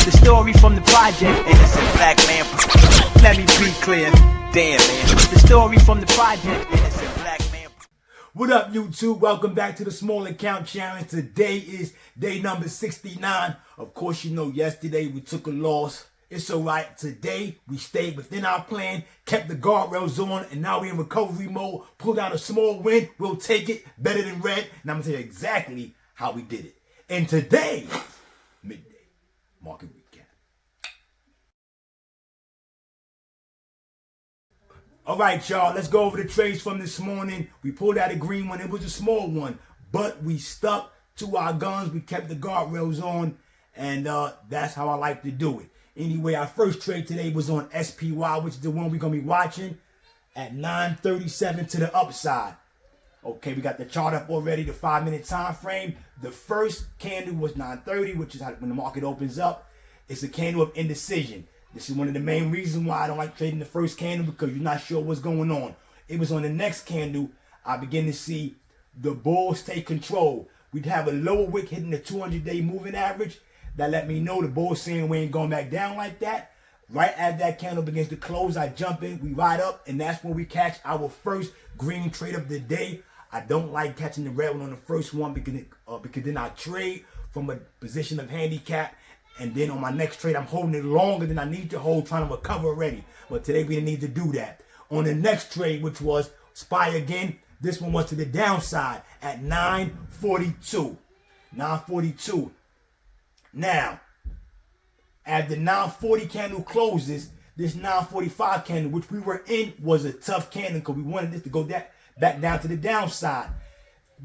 The story from the project, innocent black man. Let me be clear. Damn, man. The story from the project, innocent black man. What up, YouTube? Welcome back to the Small Account Challenge. Today is day number 69. Of course, you know yesterday we took a loss. It's alright. Today we stayed within our plan, kept the guardrails on, and now we're in recovery mode. Pulled out a small win. We'll take it. Better than red. And I'm going to tell you exactly how we did it. And today, midday market recap. Alright, y'all. Let's go over the trades from this morning. We pulled out a green one. It was a small one, but we stuck to our guns. We kept the guardrails on, and that's how I like to do it. Anyway, our first trade today was on SPY, which is the one we're going to be watching at 9:37 to the upside. Okay, we got the chart up already, the 5-minute time frame. The first candle was 9:30, which is how, when the market opens up. It's a candle of indecision. This is one of the main reasons why I don't like trading the first candle, because you're not sure what's going on. It was on the next candle I begin to see the bulls take control. We'd have a lower wick hitting the 200-day moving average. That let me know the bulls saying we ain't going back down like that. Right as that candle begins to close, I jump in, we ride up, and that's when we catch our first green trade of the day. I don't like catching the red one on the first one because then I trade from a position of handicap, and then on my next trade I'm holding it longer than I need to hold, trying to recover already. But today we didn't need to do that. On the next trade, which was SPY again, this one was to the downside at 9:42. 9:42. Now, as the 9:40 candle closes, this 9:45 candle, which we were in, was a tough candle because we wanted this to go back down to the downside.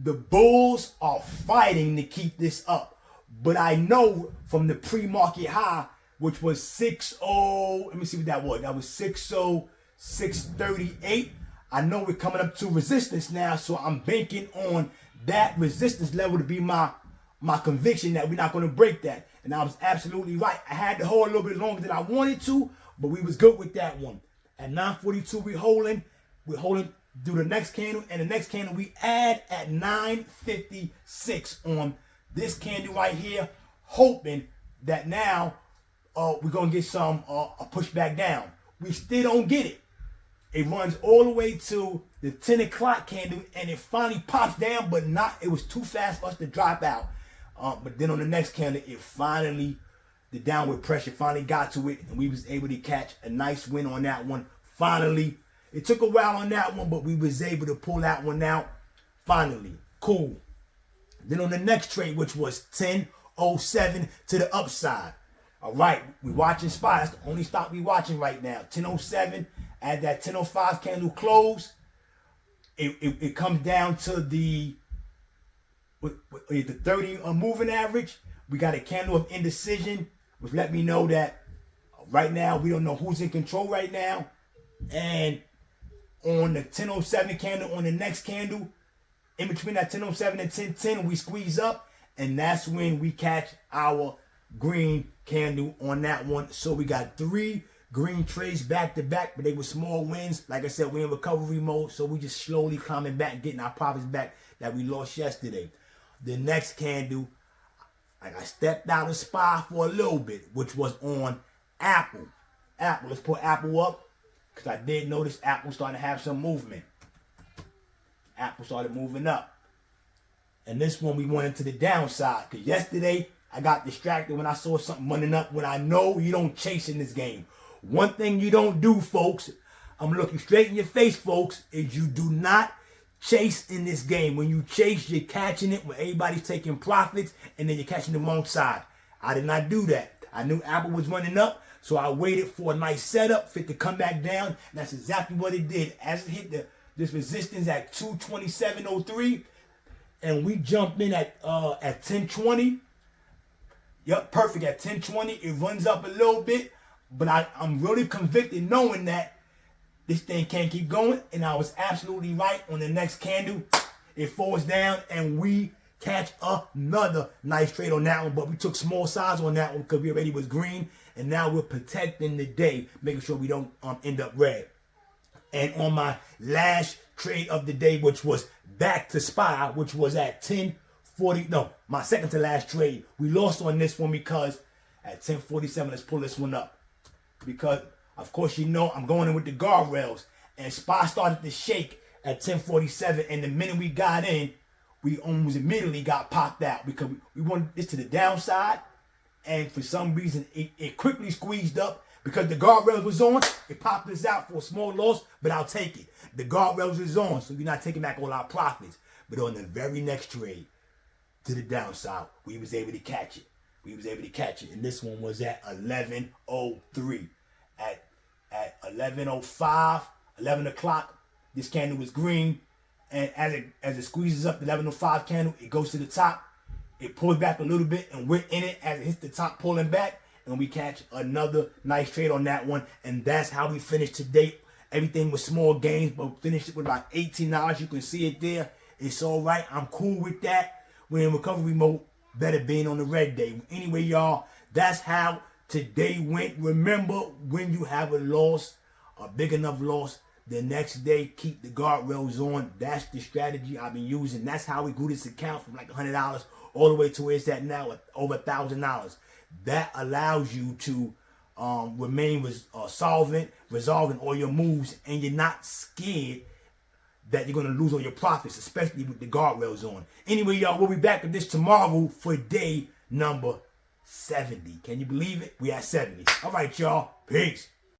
The bulls are fighting to keep this up. But I know from the pre-market high, which was 60, let me see what that was. That was 606.38. I know we're coming up to resistance now, so I'm banking on that resistance level to be my conviction that we're not going to break that. And I was absolutely right. I had to hold a little bit longer than I wanted to, but we was good with that one. At 9:42, we're holding through the next candle, and the next candle we add at 9:56 on this candle right here, hoping that now we're going to get some a push back down. We still don't get it. It runs all the way to the 10 o'clock candle, and it finally pops down, but it was too fast for us to drop out. But then on the next candle, the downward pressure finally got to it, and we was able to catch a nice win on that one. Finally, it took a while on that one, but we was able to pull that one out. Finally, cool. Then on the next trade, which was 10:07 to the upside. All right, we watching SPY. That's the only stock we watching right now. 10:07 at that 10:05 candle close. It comes down to the 30 moving average. We got a candle of indecision, which let me know that right now we don't know who's in control right now. And on the 10:07 candle, on the next candle, in between that 10:07 and 10:10, we squeeze up, and that's when we catch our green candle on that one. So we got 3 green trades back to back, but they were small wins. Like I said, we're in recovery mode, so we just slowly climbing back, getting our profits back that we lost yesterday. The next candle, I stepped out of SPY for a little bit, which was on Apple. Let's put Apple up, because I did notice Apple starting to have some movement. Apple started moving up. And this one we went into the downside, because yesterday I got distracted when I saw something running up, when I know you don't chase in this game. One thing you don't do, folks, I'm looking straight in your face, folks, is you do not chase in this game. When you chase, you're catching it when everybody's taking profits, and then you're catching the wrong side. I did not do that. I knew Apple was running up, so I waited for a nice setup for it to come back down. And that's exactly what it did. As it hit this resistance at 227.03, and we jumped in at 1020. Yep, perfect. At 1020, it runs up a little bit, but I'm really convicted knowing that this thing can't keep going, and I was absolutely right. On the next candle, it falls down, and we catch another nice trade on that one. But we took small size on that one because we already was green, and now we're protecting the day, making sure we don't end up red. And on my last trade of the day, which was back to SPY, which was at 10:40. No, my second to last trade. We lost on this one because At 10:47, let's pull this one up. Because, of course, you know I'm going in with the guardrails. And SPY started to shake at 10:47. And the minute we got in, we almost immediately got popped out. Because we wanted this to the downside. And for some reason, it quickly squeezed up. Because the guardrails was on, it popped us out for a small loss. But I'll take it. The guardrails is on. So we're not taking back all our profits. But on the very next trade, to the downside, we was able to catch it. And this one was at 11:03. At 11:05, 11 o'clock, this candle was green. And as it squeezes up the 11:05 candle, it goes to the top. It pulls back a little bit, and we're in it as it hits the top, pulling back. And we catch another nice trade on that one. And that's how we finished today. Everything was small gains, but finished it with about $18. You can see it there. It's all right. I'm cool with that. We're in recovery mode. Better being on the red day. Anyway, y'all, that's how today went. Remember, when you have a loss, a big enough loss, the next day, keep the guardrails on. That's the strategy I've been using. That's how we grew this account from like $100 all the way to where it's at now, at over $1,000. That allows you to remain resolving all your moves, and you're not scared that you're going to lose all your profits, especially with the guardrails on. Anyway, y'all, we'll be back with this tomorrow for day number 70. Can you believe it? We at 70. All right, y'all. Peace.